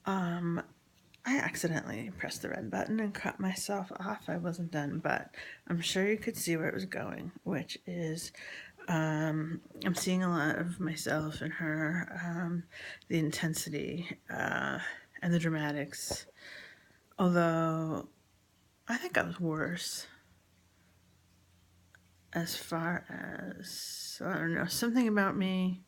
Um, I accidentally pressed the red button and cut myself off. I wasn't done, but I'm sure you could see where it was going, which is I'm seeing a lot of myself in her, the intensity and the dramatics. Although I think I was worse as far as, I don't know, something about me.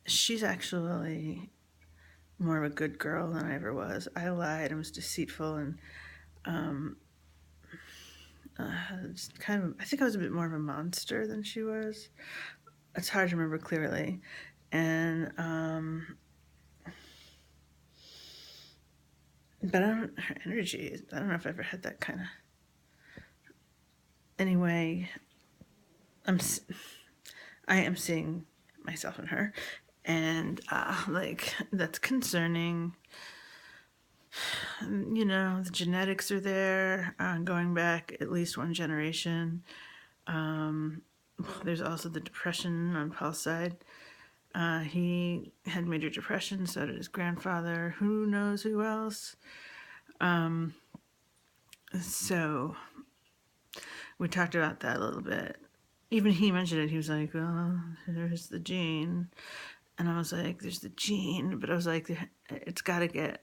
She's actually more of a good girl than I ever was. I lied and was deceitful and um, just kind of, I think I was a bit more of a monster than she was. It's hard to remember clearly. And, but her energy, I don't know if I ever had that kind of. Anyway, I'm, I am seeing myself in her. And, like, that's concerning. You know, the genetics are there, going back at least one generation. There's also the depression on Paul's side. He had major depression, so did his grandfather. Who knows who else? So we talked about that a little bit. Even he mentioned it. He was like, "Oh, there's the gene," and I was like, "There's the gene," but I was like, "It's got to get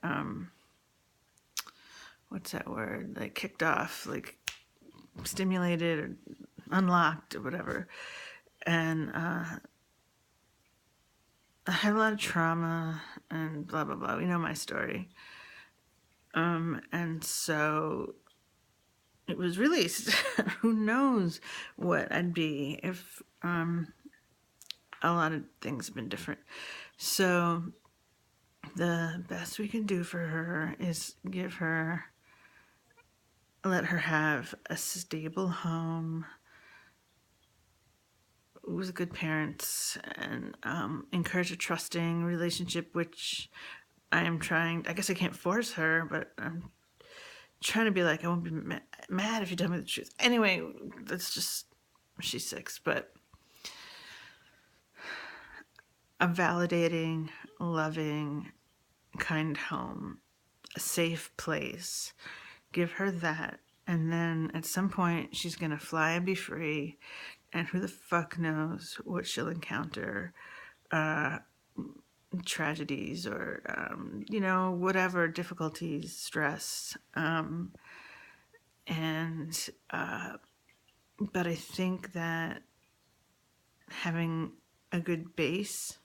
what's that word? Like kicked off, like stimulated or unlocked or whatever." And I had a lot of trauma and blah blah blah. We know my story. And so it was released. Who knows what I'd be if a lot of things have been different. So the best we can do for her is let her have a stable home with good parents and encourage a trusting relationship, which I am trying. I guess I can't force her, but I'm trying to be like, I won't be mad if you tell me the truth. Anyway, that's just, she's 6, but a validating, loving, kind home, a safe place. Give her that. And then at some point, she's going to fly and be free. And who the fuck knows what she'll encounter. Tragedies or, you know, whatever, difficulties, stress. And, but I think that having a good base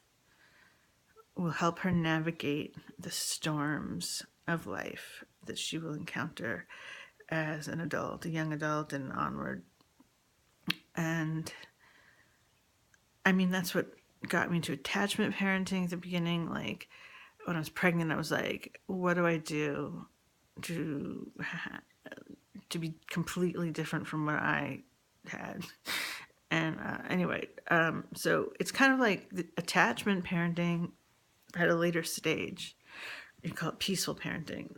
will help her navigate the storms of life that she will encounter as an adult, a young adult, and onward. And I mean, that's what got me into attachment parenting at the beginning. Like, when I was pregnant, I was like, what do I do to be completely different from what I had? And anyway, so it's kind of like the attachment parenting at a later stage. You call it peaceful parenting.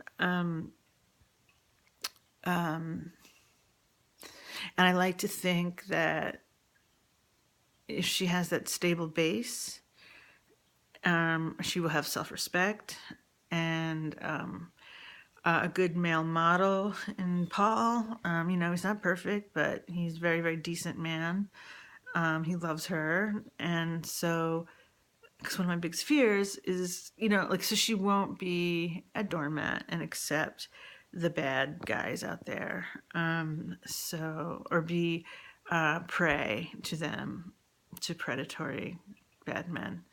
And I like to think that if she has that stable base, she will have self-respect and a good male model in Paul. You know, he's not perfect, but he's a very, very decent man. He loves her. And so, because one of my biggest fears is, you know, like, so she won't be a doormat and accept the bad guys out there. So, or be prey to them, to predatory bad men.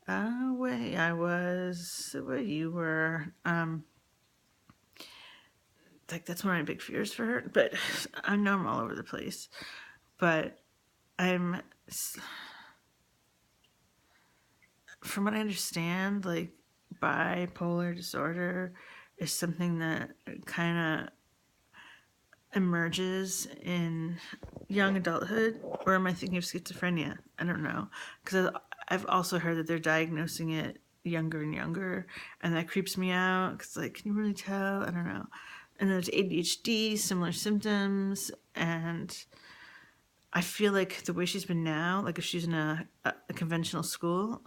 Way I was, the way you were. Like, that's one of my big fears for her. But I know I'm all over the place. But I'm, from what I understand, like, bipolar disorder is something that kind of emerges in young adulthood. Or am I thinking of schizophrenia? I don't know. Because I've also heard that they're diagnosing it younger and younger, and that creeps me out. Because, like, can you really tell? I don't know. And there's ADHD, similar symptoms, and I feel like the way she's been now, like if she's in a conventional school,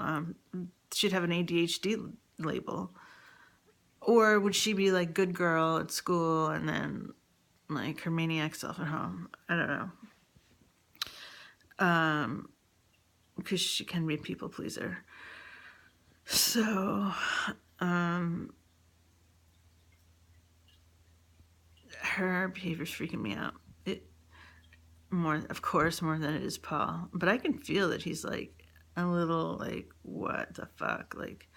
she'd have an ADHD label. Or would she be like good girl at school and then like her maniac self at home? I don't know. Because she can be a people pleaser. So, her behavior's freaking me out. It more, of course, more than it is Paul. But I can feel that he's like a little like, what the fuck? Like,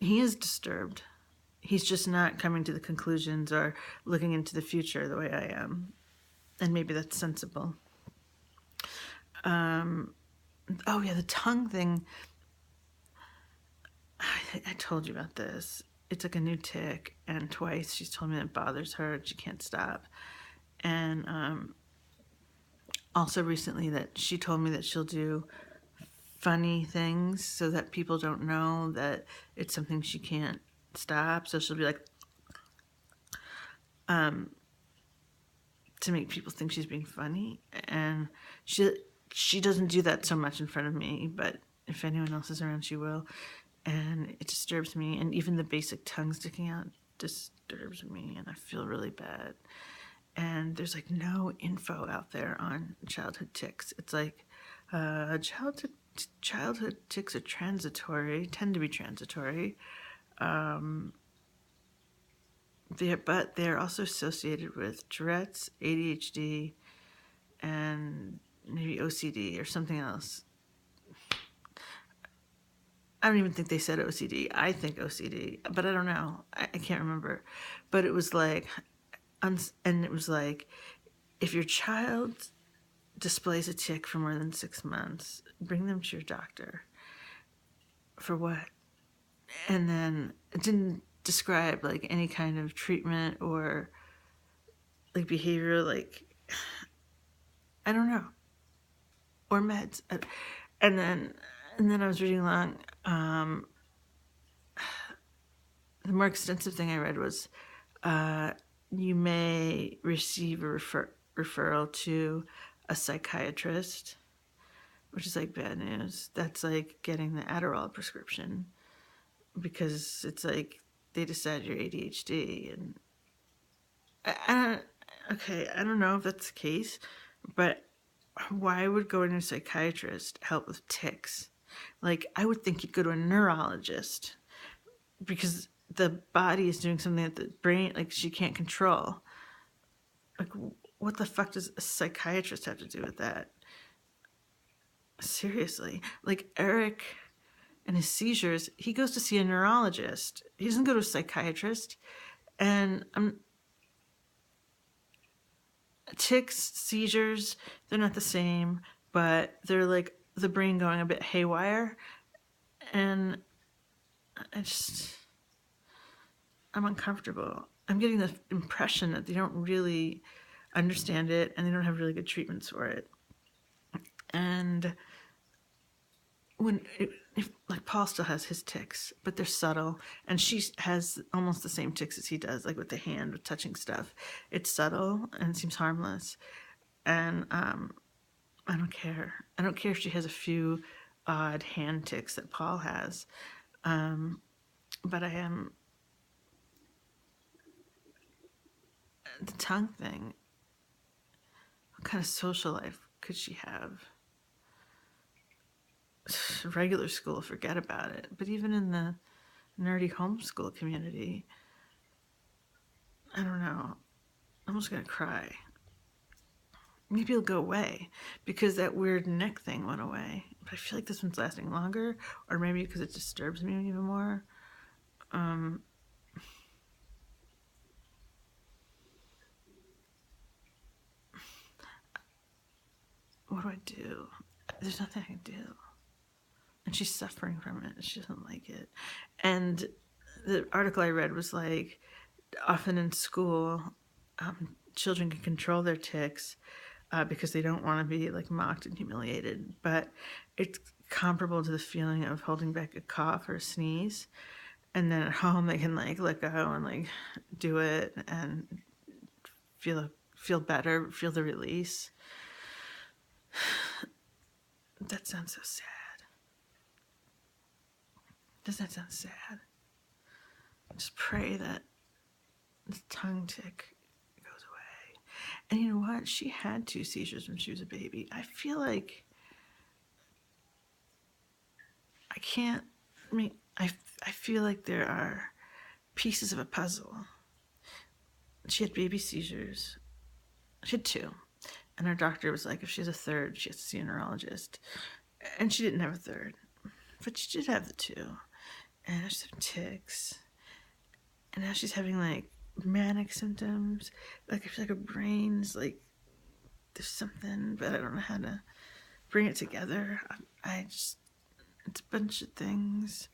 he is disturbed. He's just not coming to the conclusions or looking into the future the way I am. And maybe that's sensible. Oh yeah, the tongue thing. I told you about this. It's like a new tick, and twice she's told me that it bothers her and she can't stop. And also recently that she told me that she'll do funny things so that people don't know that it's something she can't stop. So she'll be like, to make people think she's being funny. And she doesn't do that so much in front of me, but if anyone else is around, she will. And it disturbs me. And even the basic tongue sticking out disturbs me, and I feel really bad. And there's like no info out there on childhood tics. It's like childhood tics are transitory, tend to be transitory. But they're also associated with Tourette's, ADHD, and maybe OCD or something else. I don't even think they said OCD. I think OCD, but I don't know. I can't remember. But it was like, and it was like, if your child displays a tic for more than 6 months, bring them to your doctor. For what? And then it didn't describe like any kind of treatment or like behavior, like, I don't know, or meds. And then I was reading along. The more extensive thing I read was you may receive a referral to a psychiatrist, which is like bad news. That's like getting the Adderall prescription, because it's like they decide you're ADHD. And I don't know if that's the case, but why would going to a psychiatrist help with tics? Like, I would think you'd go to a neurologist, because the body is doing something that the brain, like, she can't control. Like, what the fuck does a psychiatrist have to do with that? Seriously. Like, Eric and his seizures, he goes to see a neurologist. He doesn't go to a psychiatrist. And tics, seizures, they're not the same, but they're like the brain going a bit haywire. And I'm uncomfortable. I'm getting the impression that they don't really understand it and they don't have really good treatments for it. And like, Paul still has his tics, but they're subtle, and she has almost the same tics as he does, like with the hand, with touching stuff. It's subtle and it seems harmless, and I don't care. I don't care if she has a few odd hand tics that Paul has, but I am the tongue thing. What kind of social life could she have? Regular school, forget about it. But even in the nerdy homeschool community, I don't know. I'm almost gonna cry. Maybe it'll go away because that weird neck thing went away. But I feel like this one's lasting longer, or maybe because it disturbs me even more. What do I do? There's nothing I can do. And she's suffering from it. She doesn't like it. And the article I read was like, often in school, children can control their tics because they don't want to be like mocked and humiliated. But it's comparable to the feeling of holding back a cough or a sneeze. And then at home they can like let go and like do it and feel better, feel the release. That sounds so sad. Doesn't that sound sad? Just pray that the tongue tick goes away. And you know what? She had 2 seizures when she was a baby. I feel like I can't. I feel like there are pieces of a puzzle. She had baby seizures. She had 2. And her doctor was like, if she has a third, she has to see a neurologist. And she didn't have a third. But she did have the 2. And now she's having tics. And now she's having like manic symptoms. Like I feel like her brain's like there's something, but I don't know how to bring it together. I just it's a bunch of things.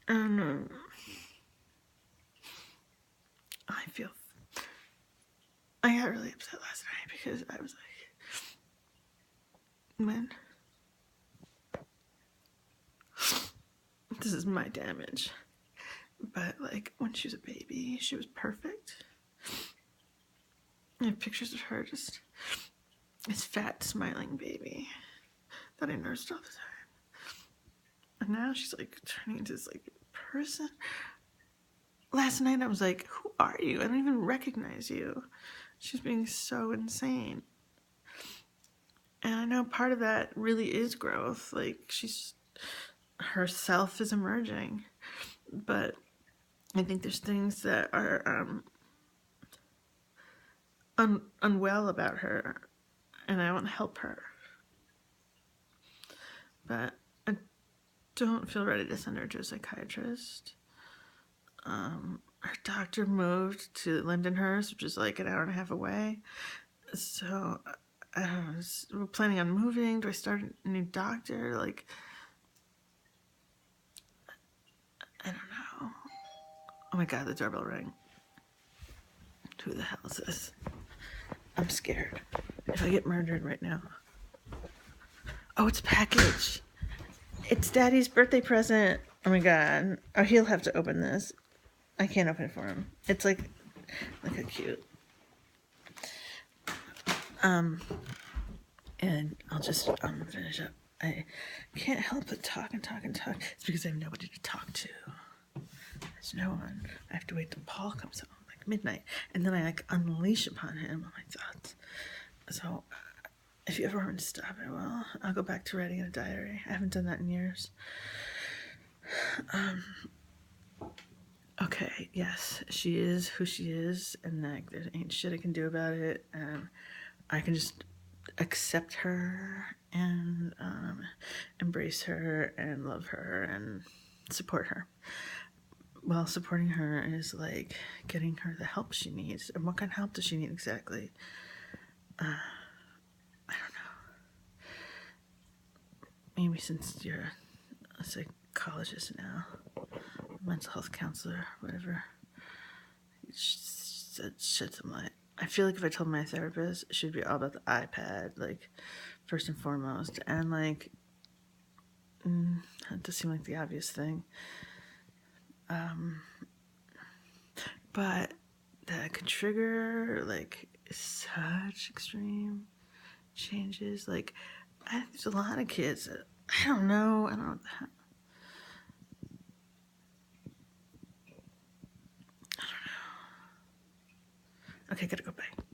I don't know. I got really upset last night because I was like, man, this is my damage. But like when she was a baby, she was perfect. I have pictures of her just this fat, smiling baby that I nursed all the time. And now she's like turning into this like person. Last night I was like, who are you? I don't even recognize you. She's being so insane. And I know part of that really is growth. Like herself is emerging. But I think there's things that are unwell about her, and I want to help her. But I don't feel ready to send her to a psychiatrist. Her doctor moved to Lindenhurst, which is like an hour and a half away. So we're planning on moving. Do I start a new doctor? Like, I don't know. Oh my God, the doorbell rang. Who the hell is this? I'm scared. If I get murdered right now. Oh, it's a package. It's Daddy's birthday present. Oh my God. Oh, he'll have to open this. I can't open it for him. It's like, look how cute. And I'll just finish up. I can't help but talk and talk and talk. It's because I have nobody to talk to. There's no one. I have to wait till Paul comes home, like midnight, and then I like unleash upon him all my thoughts. So, if you ever want me to stop, I will. I'll go back to writing in a diary. I haven't done that in years. Okay, yes, she is who she is, and like there ain't shit I can do about it, and I can just accept her and embrace her and love her and support her. Well, supporting her is like getting her the help she needs. And what kind of help does she need exactly? I don't know. Maybe since you're a psychologist now, mental health counselor, whatever, shed some light. I feel like if I told my therapist, it should be all about the iPad, like, first and foremost. And, like, that does seem like the obvious thing. But that could trigger, like, such extreme changes. Like, I think there's a lot of kids that, I don't know what the hell. I don't know. Okay, gotta go, bye.